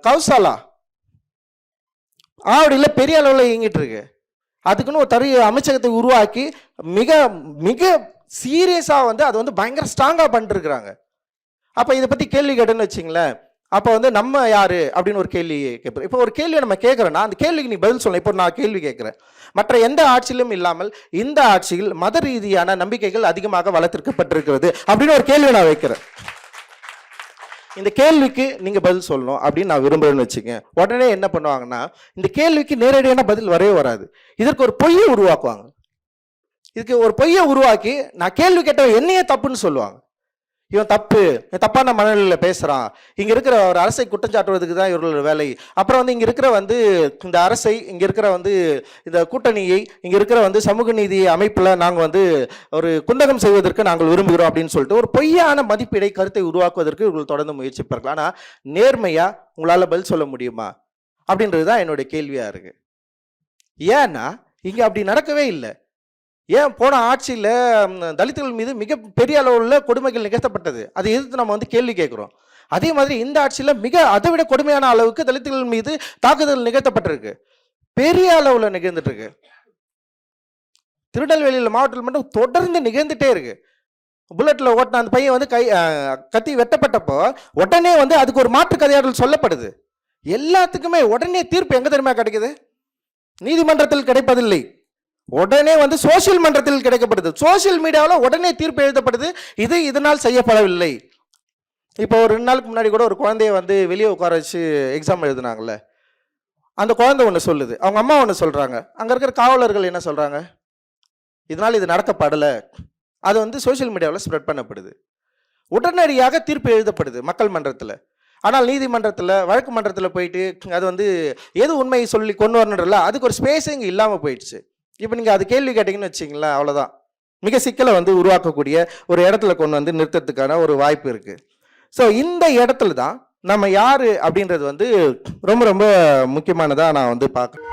கௌசாலா ஆவடியில் பெரிய அளவில் இயங்கிட்டு இருக்கு. அதுக்குன்னு ஒரு அமைச்சகத்தை உருவாக்கி மிக மிக சீரியஸாக வந்து அது வந்து பயங்கர ஸ்ட்ராங்காக பண்ணிட்டு இருக்கிறாங்க. அப்போ இதை பற்றி கேள்வி கேட்டேன்னு வச்சிங்களேன், அப்போ வந்து நம்ம யாரு அப்படின்னு ஒரு கேள்வி கேட்போம். இப்போ ஒரு கேள்வியை நம்ம கேட்குறோன்னா அந்த கேள்விக்கு நீ பதில் சொல்லணும். இப்போ நான் கேள்வி கேட்குறேன், மற்ற எந்த ஆட்சியிலும் இல்லாமல் இந்த ஆட்சியில் மத ரீதியான நம்பிக்கைகள் அதிகமாக வளர்த்திருக்கப்பட்டிருக்கிறது அப்படின்னு ஒரு கேள்வி நான் வைக்கிறேன். இந்த கேள்விக்கு நீங்கள் பதில் சொல்லணும் அப்படின்னு நான் விரும்புகிறேன்னு வச்சுக்கேன். உடனே என்ன பண்ணுவாங்கன்னா, இந்த கேள்விக்கு நேரடியான பதில் வரவே வராது. இதற்கு ஒரு பொய்யை உருவாக்குவாங்க. இதுக்கு ஒரு பொய்யை உருவாக்கி நான் கேள்வி கேட்டவன் என்னையே தப்புன்னு சொல்லுவாங்க. இவன் தப்பு, தப்பான மனநிலையில் பேசுகிறான், இங்கே இருக்கிற ஒரு அரசை குற்றஞ்சாட்டுவதுக்கு தான் இவர்களோட வேலை. அப்புறம் வந்து இங்கே இருக்கிற வந்து இந்த அரசை, இங்கே இருக்கிற வந்து இந்த கூட்டணியை, இங்கே இருக்கிற வந்து சமூக நீதி அமைப்பில் நாங்கள் வந்து ஒரு குந்தகம் செய்வதற்கு நாங்கள் விரும்புகிறோம் அப்படின்னு சொல்லிட்டு ஒரு பொய்யான மதிப்பீடை கருத்தை உருவாக்குவதற்கு இவர்கள் தொடர்ந்து முயற்சிப்பார்கள். ஆனால் நேர்மையாக உங்களால் பதில் சொல்ல முடியுமா அப்படின்றது தான் என்னுடைய கேள்வியாக இருக்குது. ஏன்னா இங்கே அப்படி நடக்கவே இல்லை. ஏன் போன ஆட்சியில் தலித்துகள் மீது மிகப்பெரிய அளவில் கொடுமைகள் நிகழ்த்தப்பட்டது, அதை எதிர்த்து நம்ம வந்து கேள்வி கேட்குறோம். அதே மாதிரி இந்த ஆட்சியில் அதை விட கொடுமையான அளவுக்கு தலித்துகள் மீது தாக்குதல் நிகழ்த்தப்பட்டிருக்கு, பெரிய அளவில் நிகழ்ந்துட்டு இருக்கு. திருநெல்வேலியில் மாவட்டத்தில் மட்டும் தொடர்ந்து நிகழ்ந்துட்டே இருக்கு. புல்லட்டில் ஓட்டின அந்த பையன் வந்து கத்தி வெட்டப்பட்டப்போ உடனே வந்து அதுக்கு ஒரு மாற்று கதையாடல் சொல்லப்படுது. எல்லாத்துக்குமே உடனே தீர்ப்பு எங்கே தெரியுமா கிடைக்குது? நீதிமன்றத்தில் கிடைப்பதில்லை, உடனே வந்து சோசியல் மன்றத்தில் கிடைக்கப்படுது. சோசியல் மீடியாவில் உடனே தீர்ப்பு எழுதப்படுது, இது இதனால் செய்யப்படவில்லை. இப்போ ஒரு 2 நாளுக்கு முன்னாடி கூட ஒரு குழந்தைய வந்து வெளியே உட்கார வச்சு எக்ஸாம் எழுதுனாங்கல்ல, அந்த குழந்தை ஒன்று சொல்லுது, அவங்க அம்மா ஒன்று சொல்கிறாங்க, அங்கே இருக்கிற காவலர்கள் என்ன சொல்கிறாங்க, இதனால் இது நடக்கப்படலை. அது வந்து சோசியல் மீடியாவில் ஸ்ப்ரெட் பண்ணப்படுது, உடனடியாக தீர்ப்பு எழுதப்படுது மக்கள் மன்றத்தில். ஆனால் நீதிமன்றத்தில் வழக்கு மன்றத்தில் போயிட்டு அது வந்து எது உண்மையை சொல்லி கொண்டு வரணுன்றல அதுக்கு ஒரு ஸ்பேஸே இங்கே இல்லாமல் போயிடுச்சு. இப்போ நீங்கள் அது கேள்வி கேட்டிங்கன்னு வச்சிங்களேன், அவ்வளோதான், மிக சிக்கலை வந்து உருவாக்கக்கூடிய ஒரு இடத்துல கொண்டு வந்து நிறுத்தத்துக்கான ஒரு வாய்ப்பு இருக்குது. ஸோ இந்த இடத்துல தான் நம்ம யார் அப்படின்றது வந்து ரொம்ப ரொம்ப முக்கியமானதாக நான் வந்து பார்க்குறேன்.